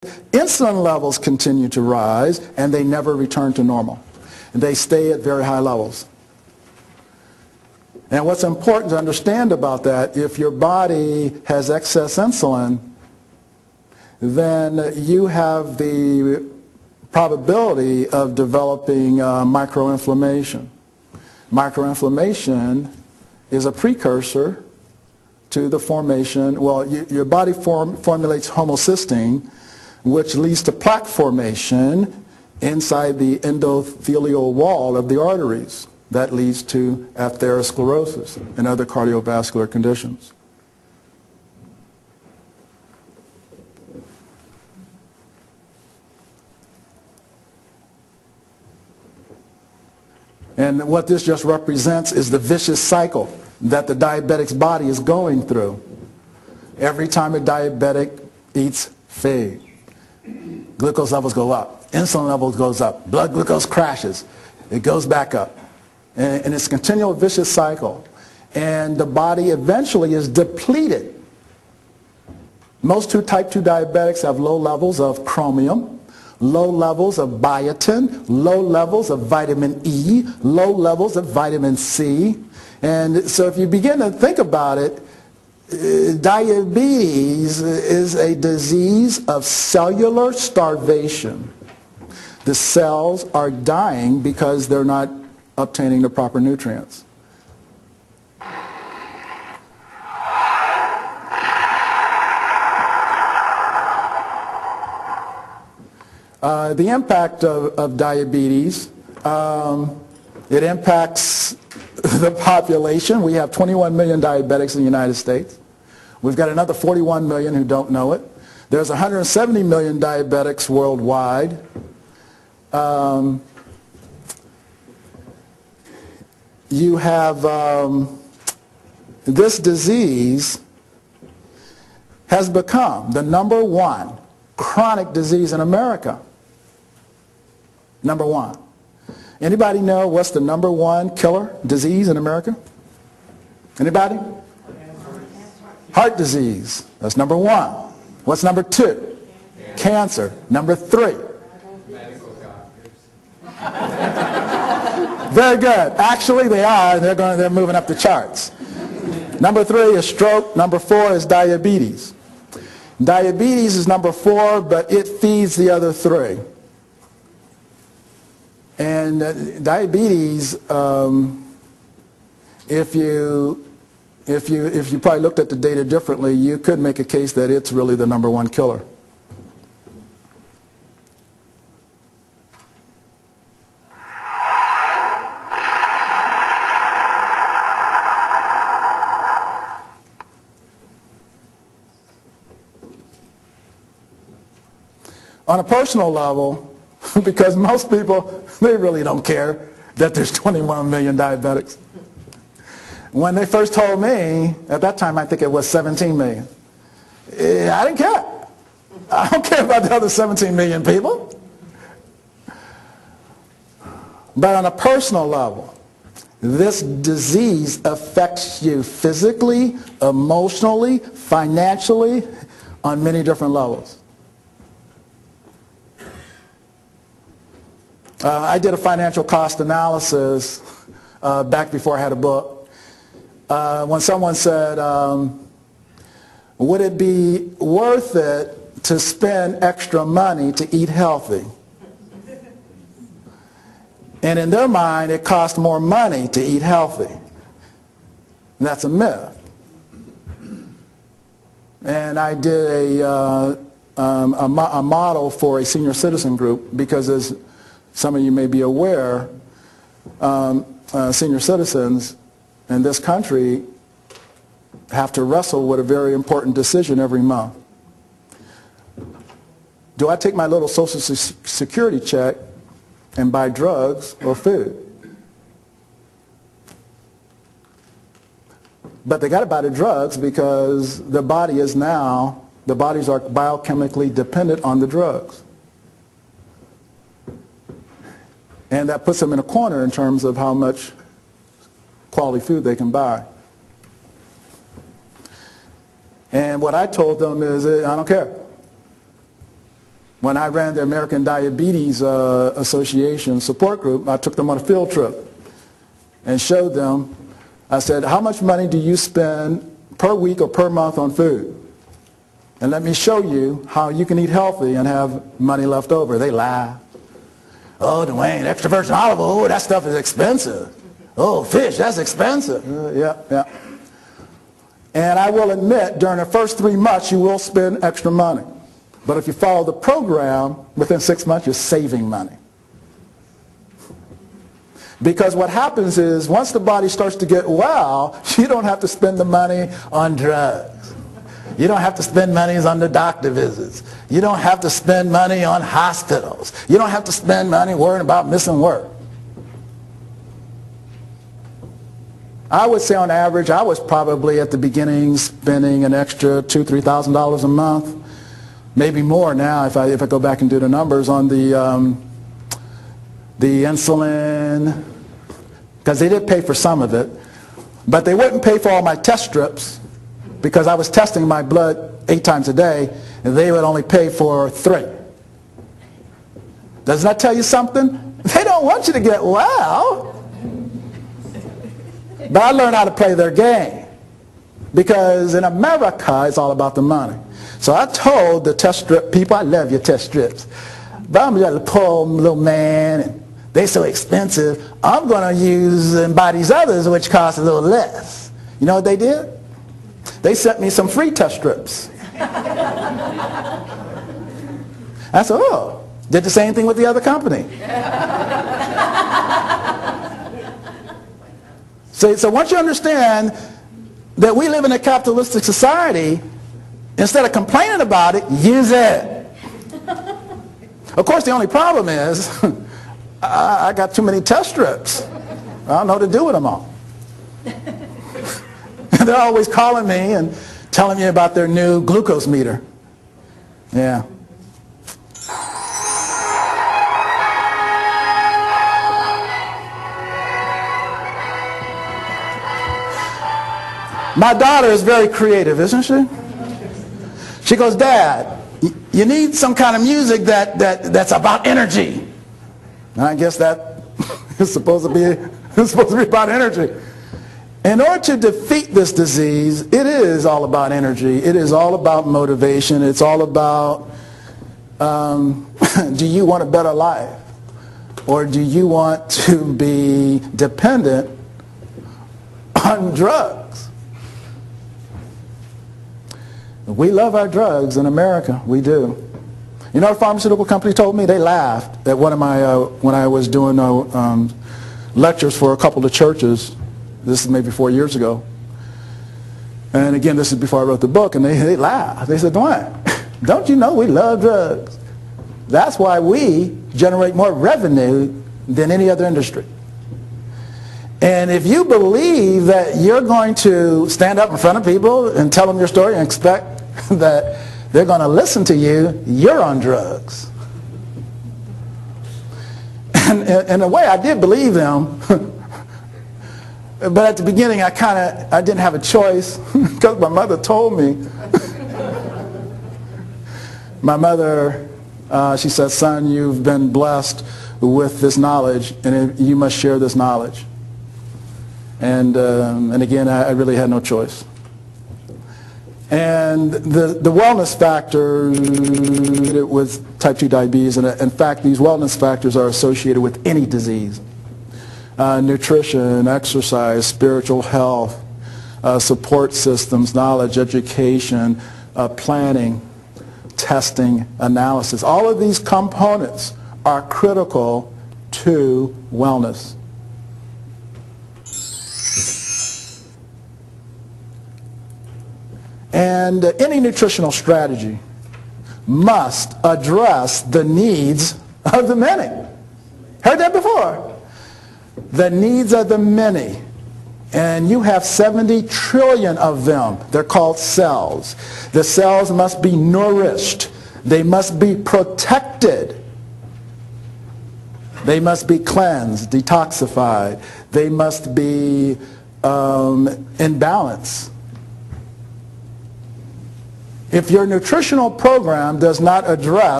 insulin levels continue to rise and they never return to normal. They stay at very high levels. And what's important to understand about that, if your body has excess insulin, then you have the probability of developing microinflammation. Microinflammation is a precursor to the formation, well, your body formulates homocysteine, which leads to plaque formation inside the endothelial wall of the arteries. That leads to atherosclerosis and other cardiovascular conditions. And what this just represents is the vicious cycle that the diabetic's body is going through. Every time a diabetic eats food, glucose levels go up, insulin levels goes up, blood glucose crashes, it goes back up. And it's a continual vicious cycle. And the body eventually is depleted. Most type 2 diabetics have low levels of chromium, low levels of biotin, low levels of vitamin E, low levels of vitamin C. And so if you begin to think about it, diabetes is a disease of cellular starvation. The cells are dying because they're not obtaining the proper nutrients. The impact of diabetes, it impacts the population. We have 21 million diabetics in the United States. We've got another 41 million who don't know it. There's 170 million diabetics worldwide. You have this disease has become the #1 chronic disease in America. #1. Anybody know what's the #1 killer disease in America? Anybody? Heart disease. That's #1. What's #2? Cancer. #3? Very good. Actually, they are. They're moving up the charts. #3 is stroke. #4 is diabetes. Diabetes is #4, but it feeds the other 3. And diabetes, if you probably looked at the data differently, you could make a case that it's really the #1 killer. On a personal level, because most people, they really don't care that there's 21 million diabetics. When they first told me, at that time I think it was 17 million, I didn't care. I don't care about the other 17 million people. But on a personal level, this disease affects you physically, emotionally, financially, on many different levels. I did a financial cost analysis back before I had a book. When someone said, would it be worth it to spend extra money to eat healthy? And in their mind, it costs more money to eat healthy. And that's a myth. And I did a model for a senior citizen group because as some of you may be aware, senior citizens in this country have to wrestle with a very important decision every month. Do I take my little Social Security check and buy drugs or food? But they got to buy the drugs because the bodies are biochemically dependent on the drugs. And that puts them in a corner in terms of how much quality food they can buy. And what I told them is, I don't care. When I ran the American Diabetes Association support group, I took them on a field trip and showed them, I said, how much money do you spend per week or per month on food? And let me show you how you can eat healthy and have money left over. They laughed. Oh, Dwayne, extra virgin olive oil, that stuff is expensive. Oh, fish, that's expensive. Yeah. And I will admit, during the first 3 months, you will spend extra money. But if you follow the program, within 6 months, you're saving money. Because what happens is, once the body starts to get well, you don't have to spend the money on drugs. You don't have to spend money on the doctor visits. You don't have to spend money on hospitals. You don't have to spend money worrying about missing work. I would say on average, I was probably at the beginning spending an extra $2,000 to $3,000 a month, maybe more now if I go back and do the numbers on the insulin, because they did pay for some of it, but they wouldn't pay for all my test strips because I was testing my blood 8 times a day, and they would only pay for 3. Doesn't that tell you something? They don't want you to get well. But I learned how to play their game, because in America, it's all about the money. So I told the test strip people, I love your test strips, but I'm just a poor little man, and they're so expensive. I'm going to use and buy these others, which cost a little less. You know what they did? They sent me some free test strips. I said, oh, did the same thing with the other company. So once you understand that we live in a capitalistic society, instead of complaining about it, use it. Of course, the only problem is I got too many test strips. I don't know what to do with them all. They're always calling me and telling me about their new glucose meter. Yeah. My daughter is very creative, isn't she? She goes, Dad, you need some kind of music that's about energy. And I guess that is supposed to be about energy. In order to defeat this disease, it is all about energy. It is all about motivation. It's all about, do you want a better life? Or do you want to be dependent on drugs? We love our drugs in America. We do. You know what a pharmaceutical company told me? They laughed at one of my, when I was doing lectures for a couple of churches. This is maybe 4 years ago. And again, this is before I wrote the book, and they laughed. They said, Dwayne, don't you know we love drugs? That's why we generate more revenue than any other industry. And if you believe that you're going to stand up in front of people and tell them your story and expect that they're going to listen to you, you're on drugs. And in a way, I did believe them. But at the beginning, I didn't have a choice because my mother told me. My mother, she said, son, you've been blessed with this knowledge, and you must share this knowledge. And again, I really had no choice. And the wellness factors with type 2 diabetes, and in fact, these wellness factors are associated with any disease. Nutrition, exercise, spiritual health, support systems, knowledge, education, planning, testing, analysis. All of these components are critical to wellness. And any nutritional strategy must address the needs of the many. Heard that before? The needs of the many. And you have 70 trillion of them. They're called cells. The cells must be nourished. They must be protected. They must be cleansed, detoxified. They must be in balance. If your nutritional program does not address